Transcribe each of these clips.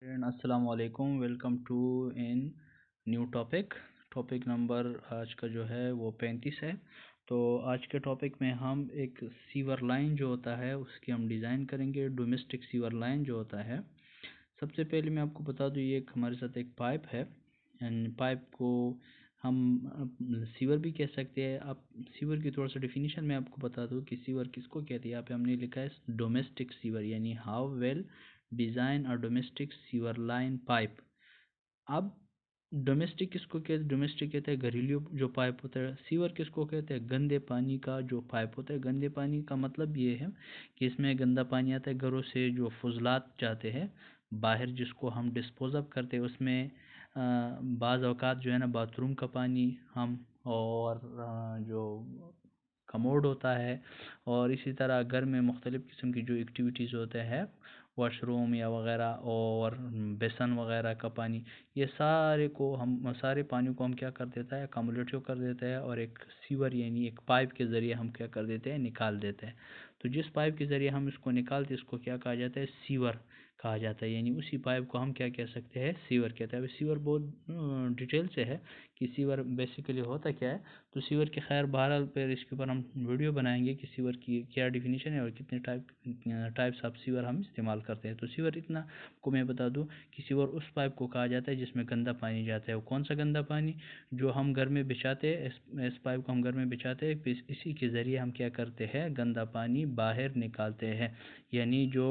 अस्सलाम वालेकुम। Welcome to in new topic number आज का जो है वो 35 है। तो आज के टॉपिक में हम एक सीवर लाइन जो होता है उसकी हम डिज़ाइन करेंगे। डोमेस्टिक सीवर लाइन जो होता है, सबसे पहले मैं आपको बता दूँ, ये एक हमारे साथ एक पाइप है एंड पाइप को हम सीवर भी कह सकते हैं। आप सीवर की थोड़ा सा डिफिनीशन मैं आपको बता दूँ कि सीवर किसको कहते हैं। यहाँ पे हमने लिखा है डोमेस्टिक सीवर, यानी how well design a domestic sewer line pipe. अब डोमेस्टिक किसको कहते हैं? डोमेस्टिक कहते हैं घरेलू जो पाइप होता है। सीवर किसको कहते हैं? गंदे पानी का जो पाइप होता है। गंदे पानी का मतलब ये है कि इसमें गंदा पानी आता है घरों से, जो फुजलात जाते हैं बाहर, जिसको हम डिस्पोज अप करते हैं। उसमें बाज़ औक़ात जो है ना, बाथरूम का पानी हम, और जो कमोड होता है, और इसी तरह घर में मुख्तलिफ़ किस्म की जो एक्टिविटीज़ होते हैं, वॉशरूम या वगैरह और बेसन वगैरह का पानी, ये सारे पानी को हम क्या कर देता है, कम्युलेटिव कर देता है, और एक सीवर यानी एक पाइप के ज़रिए हम क्या कर देते हैं, निकाल देते हैं। तो जिस पाइप के ज़रिए हम इसको निकालते हैं, इसको क्या कहा जाता है? सीवर कहा जाता है। यानी उसी पाइप को हम क्या कह सकते हैं? सीवर कहते हैं। अभी सीवर बहुत डिटेल से है कि सीवर बेसिकली होता क्या है। तो सीवर की खैर बहरहाल पर इसके ऊपर हम वीडियो बनाएंगे कि सीवर की क्या डिफिनीशन है और कितने टाइप्स ऑफ सीवर हम इस्तेमाल करते हैं। तो सीवर इतना को मैं बता दूं कि सीवर उस पाइप को कहा जाता है जिसमें गंदा पानी जाता है। वो कौन सा गंदा पानी? जो हम घर में बिछाते हैं, इस पाइप को हम घर में बिछाते हैं, फिर इसी के ज़रिए हम क्या करते हैं, गंदा पानी बाहर निकालते हैं। यानी जो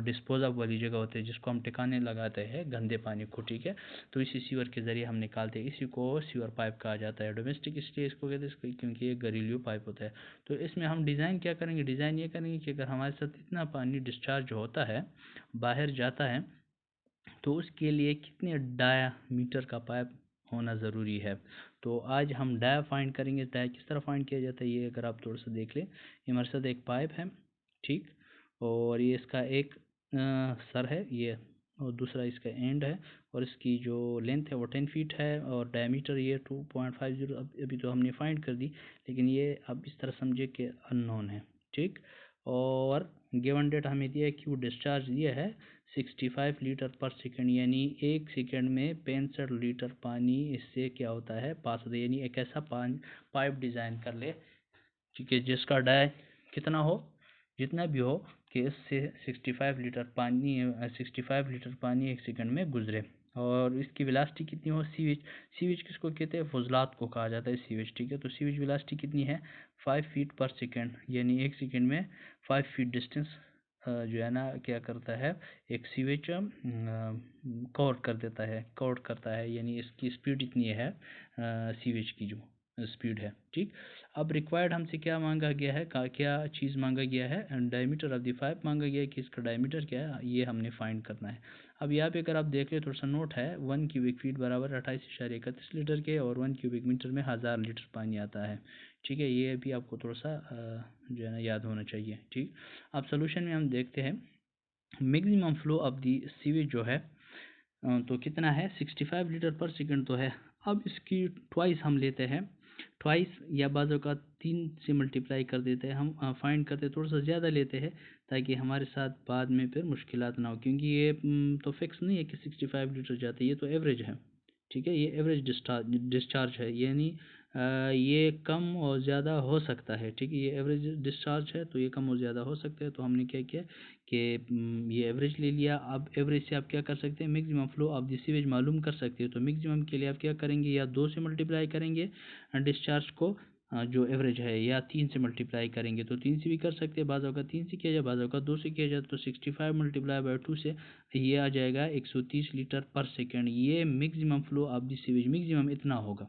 डिस्पोजल वाली जगह होती है जिसको हम ठिकाने लगाते हैं गंदे पानी को, ठीक है। तो इसी सीवर के ज़रिए हम निकालते हैं। इसी को सीवर पाइप कहा जाता है। डोमेस्टिक इसलिए इसको कहते हैं क्योंकि ये घरेलू पाइप होता है। तो इसमें हम डिज़ाइन क्या करेंगे? डिज़ाइन ये करेंगे कि अगर हमारे साथ इतना पानी डिस्चार्ज होता है, बाहर जाता है, तो उसके लिए कितने डायामीटर का पाइप होना ज़रूरी है। तो आज हम डाया फाइंड करेंगे। डाया किस तरह फाइंड किया जाता है, ये अगर आप थोड़ा सा देख लें। ये हमारे साथ एक पाइप है, ठीक, और ये इसका एक सर है ये, और दूसरा इसका एंड है, और इसकी जो लेंथ है वो 10 फीट है, और डायमीटर ये 2.50 अभी तो हमने फाइंड कर दी, लेकिन ये अब इस तरह समझे कि अननोन है, ठीक। और गिवन डेट हमें दिया है कि वो डिस्चार्ज दिया है 65 लीटर पर सेकंड, यानी एक सेकंड में 65 लीटर पानी इससे क्या होता है, पास होता है। यानी एक ऐसा पाइप डिज़ाइन कर ले, ठीक है, जिसका डाय कितना हो, जितना भी हो, कि इससे 65 लीटर पानी एक सेकंड में गुजरे। और इसकी वेलोसिटी कितनी हो? सीवेज, सीवेज किसको कहते हैं? फुजलात को कहा जाता है सीवेज, ठीक है। तो सीवेज वेलोसिटी कितनी है? 5 फीट पर सेकंड, यानी एक सेकंड में 5 फीट डिस्टेंस जो है ना क्या करता है, एक सीवेज कवर कर देता है, कवर करता है। यानी इसकी स्पीड इतनी है, सीवेज की जो स्पीड है, ठीक। अब रिक्वायर्ड हमसे क्या मांगा गया है, क्या चीज़ मांगा गया है? डायमीटर ऑफ द पाइप मांगा गया है कि इसका डायमीटर क्या है, ये हमने फाइंड करना है। अब यहाँ पे अगर आप देख ले, थोड़ा सा नोट है, 1 क्यूबिक फीट बराबर 28.31 लीटर के, और 1 क्यूबिक मीटर में 1000 लीटर पानी आता है, ठीक है। ये भी आपको थोड़ा सा जो है ना याद होना चाहिए, ठीक। अब सोल्यूशन में हम देखते हैं maximum flow of the sewage जो है, तो कितना है, 65 लीटर पर सेकंड तो है। अब इसकी ट्वाइस हम लेते हैं, ट्वाइस या बाजू का 3 से मल्टीप्लाई कर देते हैं हम, फाइंड करते थोड़ा सा ज़्यादा लेते हैं ताकि हमारे साथ बाद में फिर मुश्किलात ना हो, क्योंकि ये तो फिक्स नहीं है कि 65 लीटर जाते हैं, ये तो एवरेज है, ठीक है। ये एवरेज डिस्चार्ज है, यानी ये कम और ज़्यादा हो सकता है, ठीक है। ये एवरेज डिस्चार्ज है तो ये कम और ज़्यादा हो सकता है। तो हमने क्या किया कि ये एवरेज ले लिया। अब एवरेज से आप क्या कर सकते हैं, maximum flow of the sewage मालूम कर सकते हो। तो मैक्सिमम के लिए आप क्या करेंगे, या 2 से मल्टीप्लाई करेंगे डिस्चार्ज को, जो एवरेज है, या 3 से मल्टीप्लाई करेंगे। तो 3 से भी कर सकते हैं, बाज़ का 3 से किया जाए, बाज़ का 2 से किया जाए। तो 65 मल्टीप्लाई बाई 2 से ये आ जाएगा 130 लीटर पर सेकेंड। ये maximum flow of the sewage, maximum इतना होगा,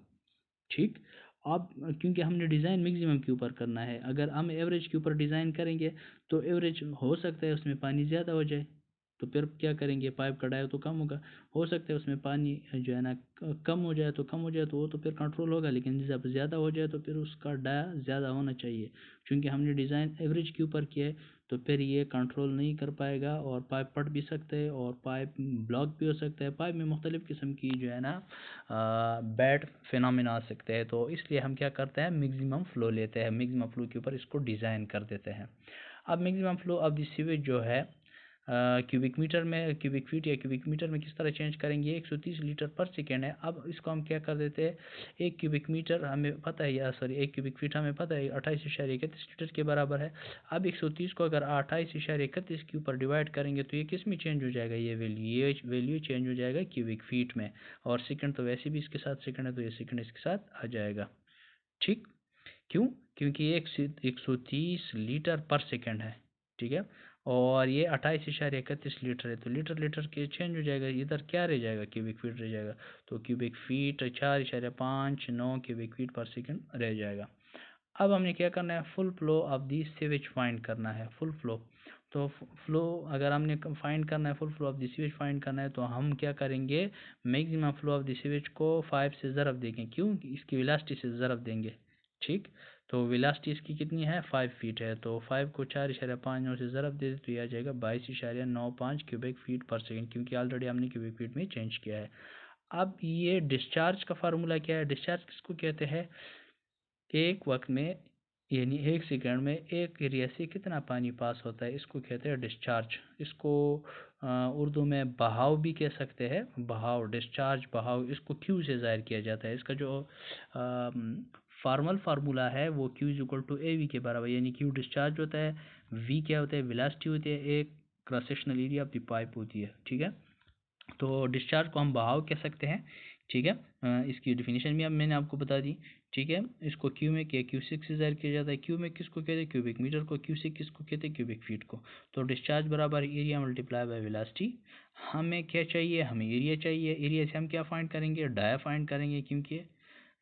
ठीक। अब क्योंकि हमने डिज़ाइन मैक्सिमम के ऊपर करना है, अगर हम एवरेज के ऊपर डिज़ाइन करेंगे तो एवरेज हो सकता है उसमें पानी ज़्यादा हो जाए, तो फिर क्या करेंगे, पाइप का डाया तो कम होगा। हो सकता है उसमें पानी जो है ना कम हो जाए, तो कम हो जाए तो वो तो फिर कंट्रोल होगा, लेकिन जब ज़्यादा हो जाए तो फिर उसका डाया ज़्यादा होना चाहिए। क्योंकि हमने डिज़ाइन एवरेज के ऊपर किया है, तो फिर ये कंट्रोल नहीं कर पाएगा, और पाइप फट भी सकते हैं, और पाइप ब्लॉक भी हो सकता है। पाइप में मुख्तलिफ़ किस्म की जो है ना बैड फिनोमिना आ सकते हैं। तो इसलिए हम क्या करते हैं, मैक्सिमम फ्लो लेते हैं, मैक्सिमम फ्लो के ऊपर इसको डिज़ाइन कर देते हैं। अब maximum flow of the sewage जो है, क्यूबिक मीटर में, क्यूबिक फीट या क्यूबिक मीटर में किस तरह चेंज करेंगे, 130 लीटर पर सेकेंड है। अब इसको हम क्या कर देते हैं, एक क्यूबिक मीटर हमें पता है, या सॉरी एक क्यूबिक फीट हमें पता है 28.31 लीटर के बराबर है। अब 130 को अगर 28.31 के ऊपर डिवाइड करेंगे तो ये किस में चेंज हो जाएगा, ये वैल्यू चेंज हो जाएगा क्यूबिक फीट में। और सेकंड तो वैसे भी इसके साथ सेकंड है, तो ये सेकंड इसके साथ आ जाएगा। ठीक, क्यों, क्योंकि ये 130 लीटर पर सेकंड है, ठीक है, और ये 28.31 लीटर है, तो लीटर लीटर के चेंज हो जाएगा, इधर क्या रह जाएगा, क्यूबिक फीट रह जाएगा। तो क्यूबिक फीट 4.59 क्यूबिक फीट पर सेकंड रह जाएगा। अब हमने क्या करना है, full flow of the sewage find करना है, फुल फ्लो। तो फ्लो अगर हमने फाइंड करना है, full flow of the sewage find करना है, तो हम क्या करेंगे, maximum flow of the sewage को 5 से ज़रब देंगे, क्यों, इसकी वेलोसिटी से ज़रब देंगे। ठीक, तो वेलोसिटी इसकी कितनी है, 5 फीट है, तो 5 को 4.59 से ज़रब दे तो ये आ जाएगा 22.95 क्यूबिक फीट पर सेकेंड, क्योंकि ऑलरेडी हमने क्यूबिक फीट में चेंज किया है। अब ये डिस्चार्ज का फार्मूला क्या है, डिस्चार्ज किसको कहते हैं, एक वक्त में यानी एक सेकंड में एक एरिया से कितना पानी पास होता है, इसको कहते हैं डिस्चार्ज। इसको उर्दू में बहाव भी कह सकते हैं, बहाव, डिस्चार्ज बहाव, इसको क्यू से ज़ाहिर किया जाता है। इसका जो फॉर्मल फार्मूला है वो q is equal to a v के बराबर, यानी क्यू डिस्चार्ज होता है, वी क्या होता है, वेलोसिटी होती है, एक cross sectional area of the pipe होती है। ठीक है, तो डिस्चार्ज को हम बहाव कह सकते हैं। ठीक है, इसकी डिफिनीशन भी अब मैंने आपको बता दी। ठीक है, इसको क्यू में क्या, क्यूसिक से ज़ाहिर किया जाता है। क्यू में किसको कहते हैं, क्यूबिक मीटर को, क्यूसिक किसको कहते हैं, क्यूबिक फीट को। तो डिस्चार्ज बराबर एरिया मल्टीप्लाई बाय वेलोसिटी। हमें क्या चाहिए, हमें एरिया चाहिए, एरिया से हम क्या फाइंड करेंगे, डाया फाइंड करेंगे, क्योंकि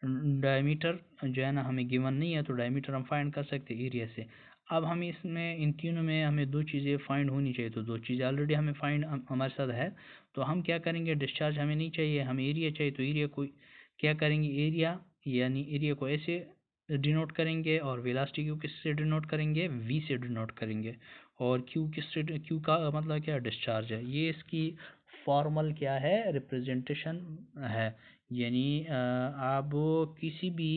डायमीटर जो है ना हमें गिवन नहीं है, तो डायमीटर हम फाइंड कर सकते हैं एरिया से। अब हम इसमें इन तीनों में हमें दो चीज़ें फाइंड होनी चाहिए, तो दो चीज़ें ऑलरेडी हमें फाइंड हमारे साथ है, तो हम क्या करेंगे, डिस्चार्ज हमें नहीं चाहिए, हमें एरिया चाहिए, तो एरिया को क्या करेंगे, एरिया यानी एरिया को ऐसे डिनोट करेंगे, और वेलोसिटी को किससे डिनोट करेंगे, वी से डिनोट करेंगे। और क्यू किससे, क्यू का मतलब क्या, डिस्चार्ज है, ये इसकी फॉर्मल क्या है, रिप्रेजेंटेशन है। यानी आप किसी भी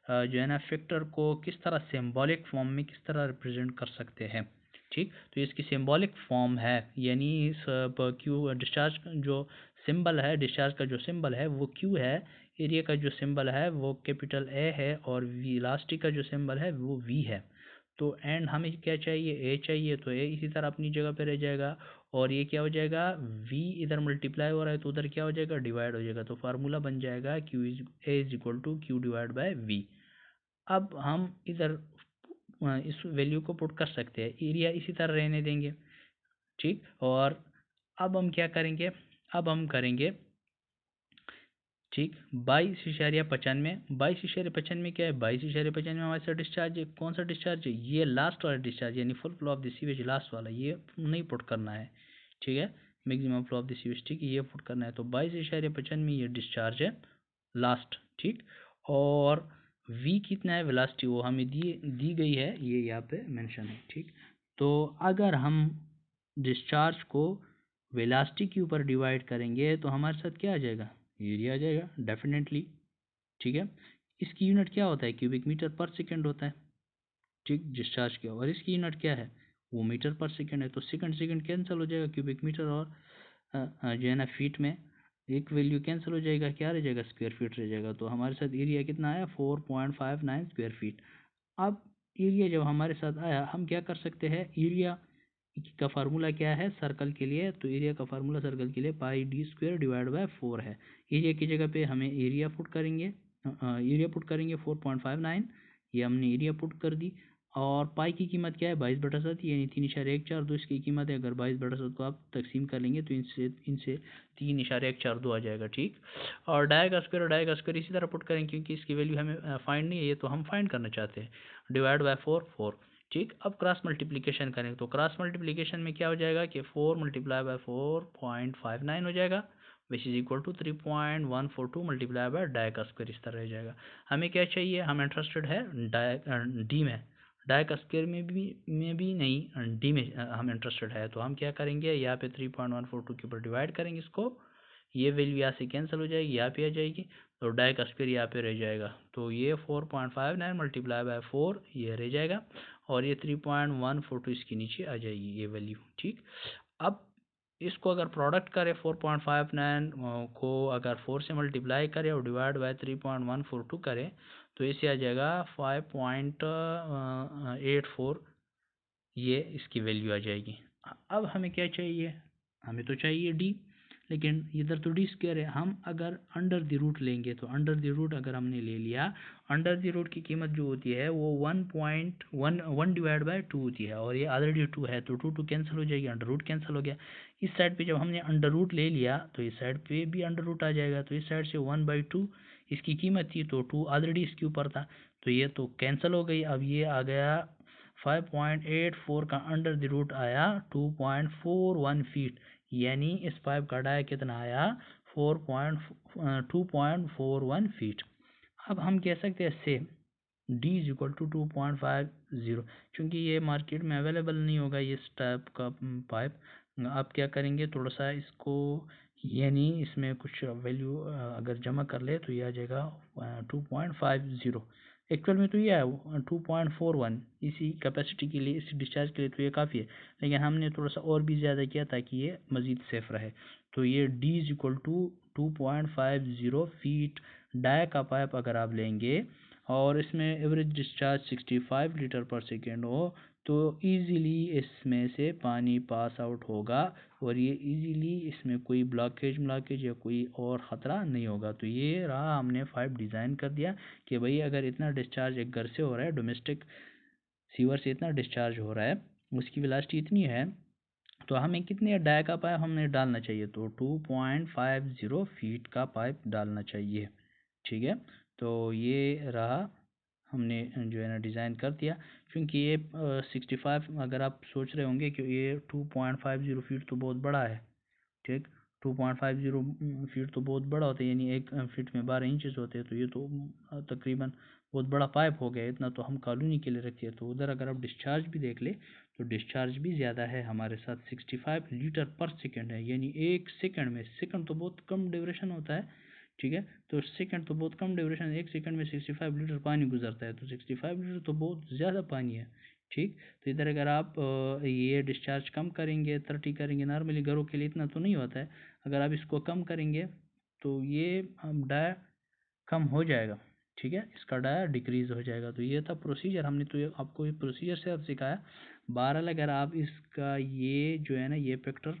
जो है ना फैक्टर को किस तरह सिंबॉलिक फॉर्म में किस तरह रिप्रेजेंट कर सकते हैं। ठीक, तो इसकी सिंबॉलिक फॉर्म है, यानी इस क्यू डिस्चार्ज जो सिंबल है, डिस्चार्ज का जो सिंबल है वो क्यू है, एरिया का जो सिंबल है वो कैपिटल ए है, और वेलोसिटी का जो सिंबल है वो वी है। तो एंड हमें क्या चाहिए, ए चाहिए, तो ए इसी तरह अपनी जगह पे रह जाएगा, और ये क्या हो जाएगा, v इधर मल्टीप्लाई हो रहा है तो उधर क्या हो जाएगा, डिवाइड हो जाएगा, तो फार्मूला बन जाएगा q is a is equal to q divide by v. अब हम इधर इस वैल्यू को पुट कर सकते हैं, एरिया इसी तरह रहने देंगे। ठीक, और अब हम क्या करेंगे, अब हम करेंगे, ठीक, 22.95, 22.95 क्या है, 22.95 हमारे साथ डिस्चार्ज है, कौन सा डिस्चार्ज है, ये लास्ट वाला डिस्चार्ज, यानी full flow of the sewage last वाला, ये नहीं पुट करना है। ठीक है, maximum flow of the sewage, ठीक है, ये पुट करना है, तो 22.95 ये डिस्चार्ज है लास्ट। ठीक, और v कितना है, वेलोसिटी वो हमें दी गई है, ये यहाँ पे मेंशन है। ठीक, तो अगर हम डिस्चार्ज को वेलोसिटी के ऊपर डिवाइड करेंगे तो हमारे साथ क्या आ जाएगा, एरिया आ जाएगा डेफिनेटली। ठीक है, इसकी यूनिट क्या होता है, क्यूबिक मीटर पर सेकंड होता है। ठीक, डिस्चार्ज किया, और इसकी यूनिट क्या है, वो मीटर पर सेकंड है, तो सेकंड सेकंड कैंसिल हो जाएगा, क्यूबिक मीटर और जो है ना फीट में एक वैल्यू कैंसिल हो जाएगा, क्या रह जाएगा, स्क्वायर फीट रह जाएगा। तो हमारे साथ एरिया कितना आया, 4.59 स्क्वायर फीट। अब एरिया जब हमारे साथ आया, हम क्या कर सकते हैं, एरिया का फार्मूला क्या है सर्कल के लिए, तो एरिया का फार्मूला सर्कल के लिए पाई डी स्क्वायर डिवाइड बाय 4 है। एरिया की जगह पे हमें एरिया पुट करेंगे, एरिया पुट करेंगे 4.59, ये हमने एरिया पुट कर दी। और पाई की कीमत क्या है, 22/7, यानी 3.142 इसकी कीमत है। अगर 22/7 को आप तकसीम कर लेंगे तो इनसे 3.142 आ जाएगा। ठीक, और डाई का स्क्वायर इसी तरह पुट करेंगे, क्योंकि इसकी वैल्यू हमें फाइंड नहीं है, ये तो हम फाइंड करना चाहते हैं, डिवाइड बाय 4। ठीक, अब क्रॉस मल्टीप्लिकेशन करें, तो क्रॉस मल्टीप्लिकेशन में क्या हो जाएगा कि 4 मल्टीप्लाई बाय 4.59 हो जाएगा, which is equal to 3.142 multiply by dia का स्क्वायर, इस तरह रह जाएगा। हमें क्या चाहिए, हम इंटरेस्टेड है डी में, डाई का स्क्वायर में भी नहीं, डी में हम इंटरेस्टेड है, तो हम क्या करेंगे, यहाँ पे 3.142 के ऊपर डिवाइड करेंगे इसको, ये वैल्यू यहाँ से कैंसिल हो जाएगी, यहाँ पे आ जाएगी, तो डाई का स्क्वायर यहाँ पे रह जाएगा, तो ये 4.59 मल्टीप्लाई बाय 4 ये रह जाएगा, और ये 3.142 इसके नीचे आ जाएगी ये वैल्यू। ठीक, अब इसको अगर प्रोडक्ट करें 4.59 को अगर 4 से मल्टीप्लाई करें और डिवाइड बाय 3.142 करें तो इसे आ जाएगा 5.84, ये इसकी वैल्यू आ जाएगी। अब हमें क्या चाहिए, हमें तो चाहिए डी, लेकिन इधर तो डी स्क्वायर है। हम अगर अंडर द रूट लेंगे तो अंडर द रूट अगर हमने ले लिया, अंडर द रूट की कीमत जो होती है वो 1 डिवाइड बाय 2 होती है, और ये ऑलरेडी 2 है तो 2 कैंसिल हो जाएगी, अंडर रूट कैंसिल हो गया। इस साइड पे जब हमने अंडर रूट ले लिया तो इस साइड पे भी अंडर रूट आ जाएगा, तो इस साइड से 1/2 इसकी कीमत थी तो 2 ऑलरेडी इसके ऊपर था, तो ये तो कैंसिल हो गई। अब ये आ गया 5.84 का अंडर द रूट आया 2.41 फीट, यानी इस पाइप का डाया कितना आया 2.41 फीट। अब हम कह सकते हैं इससे D इज इक्वल टू 2.50, क्योंकि ये मार्केट में अवेलेबल नहीं होगा इस टाइप का पाइप। आप क्या करेंगे, थोड़ा सा इसको यानी इसमें कुछ वैल्यू अगर जमा कर ले तो ये आ जाएगा 2.50। एक्चुअल में तो ये है 2.41, इसी कैपेसिटी के लिए, इसी डिस्चार्ज के लिए तो ये काफ़ी है, लेकिन हमने थोड़ा सा और भी ज़्यादा किया ताकि ये मज़ीद सेफ रहे। तो ये D is equal to 2.50 feet dia का पाइप अगर आप लेंगे और इसमें एवरेज डिस्चार्ज 65 लीटर पर सेकेंड हो तो इजीली इसमें से पानी पास आउट होगा, और ये इजीली इसमें कोई ब्लॉकेज या कोई और ख़तरा नहीं होगा। तो ये रहा, हमने पाइप डिज़ाइन कर दिया कि भाई अगर इतना डिस्चार्ज एक घर से हो रहा है, डोमेस्टिक सीवर से इतना डिस्चार्ज हो रहा है, उसकी वेलोसिटी इतनी है, तो हमें कितने डाया का पाइप हमने डालना चाहिए, तो 2.50 फीट का पाइप डालना चाहिए। ठीक है, तो ये रहा, हमने जो है ना डिज़ाइन कर दिया। क्योंकि ये 65, अगर आप सोच रहे होंगे कि ये 2.50 फीट तो बहुत बड़ा है, ठीक, 2.50 फीट तो बहुत बड़ा होता है, यानी 1 फीट में 12 इंचेस होते हैं, तो ये तो तकरीबन बहुत बड़ा पाइप हो गया, इतना तो हम कॉलोनी के लिए रखते हैं। तो उधर अगर आप डिस्चार्ज भी देख ले तो डिस्चार्ज भी ज़्यादा है हमारे साथ, 65 लीटर पर सेकेंड है, यानी 1 सेकेंड में, सेकेंड तो बहुत कम ड्यूरेशन होता है, ठीक है, तो सेकंड तो बहुत कम ड्यूरेशन, 1 सेकंड में 65 लीटर पानी गुजरता है, तो 65 लीटर तो बहुत ज़्यादा पानी है। ठीक, तो इधर अगर आप ये डिस्चार्ज कम करेंगे, 30 करेंगे, नॉर्मली घरों के लिए इतना तो नहीं होता है, अगर आप इसको कम करेंगे तो ये डाया कम हो जाएगा, ठीक है, इसका डाया डिक्रीज हो जाएगा। तो ये था प्रोसीजर, हमने तो ये आपको ये प्रोसीजर से अब सिखाया। बहरहाल अगर आप इसका ये जो है ना ये फैक्टर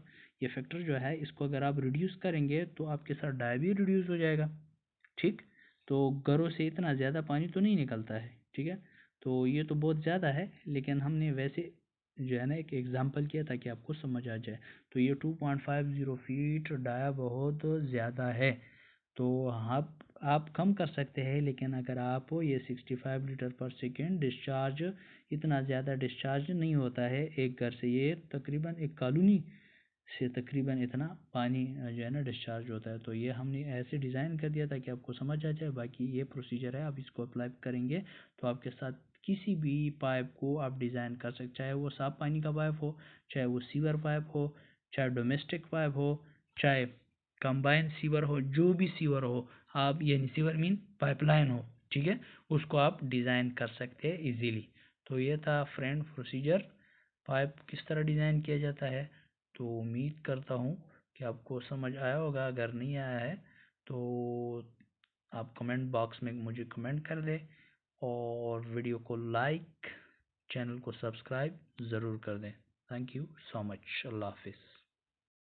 जो है इसको अगर आप रिड्यूस करेंगे तो आपके साथ डाया भी रिड्यूस हो जाएगा। ठीक, तो घरों से इतना ज़्यादा पानी तो नहीं निकलता है, ठीक है, तो ये तो बहुत ज़्यादा है, लेकिन हमने वैसे जो है ना एक एग्जांपल किया ताकि आपको समझ आ जाए। तो ये 2.50 फीट डाया बहुत ज़्यादा है, तो आप कम कर सकते हैं, लेकिन अगर आप ये 65 लीटर पर सेकेंड डिस्चार्ज, इतना ज़्यादा डिस्चार्ज नहीं होता है एक घर से, ये तकरीबन एक कॉलोनी से तकरीबन इतना पानी जो है ना डिस्चार्ज होता है। तो ये हमने ऐसे डिज़ाइन कर दिया ताकि आपको समझ आ जाए। बाकी ये प्रोसीजर है, आप इसको अप्लाई करेंगे तो आपके साथ किसी भी पाइप को आप डिज़ाइन कर सकते, चाहे वो साफ पानी का पाइप हो, चाहे वो सीवर पाइप हो, चाहे डोमेस्टिक पाइप हो, चाहे कंबाइन सीवर हो, जो भी सीवर हो आप, यानी सीवर मीन पाइपलाइन हो, ठीक है, उसको आप डिज़ाइन कर सकते हैं इजीली। तो ये था फ्रेंड प्रोसीजर, पाइप किस तरह डिज़ाइन किया जाता है। तो उम्मीद करता हूँ कि आपको समझ आया होगा, अगर नहीं आया है तो आप कमेंट बॉक्स में मुझे कमेंट कर दें, और वीडियो को लाइक, चैनल को सब्सक्राइब ज़रूर कर दें। थैंक यू सो मच, अल्लाह हाफिज़।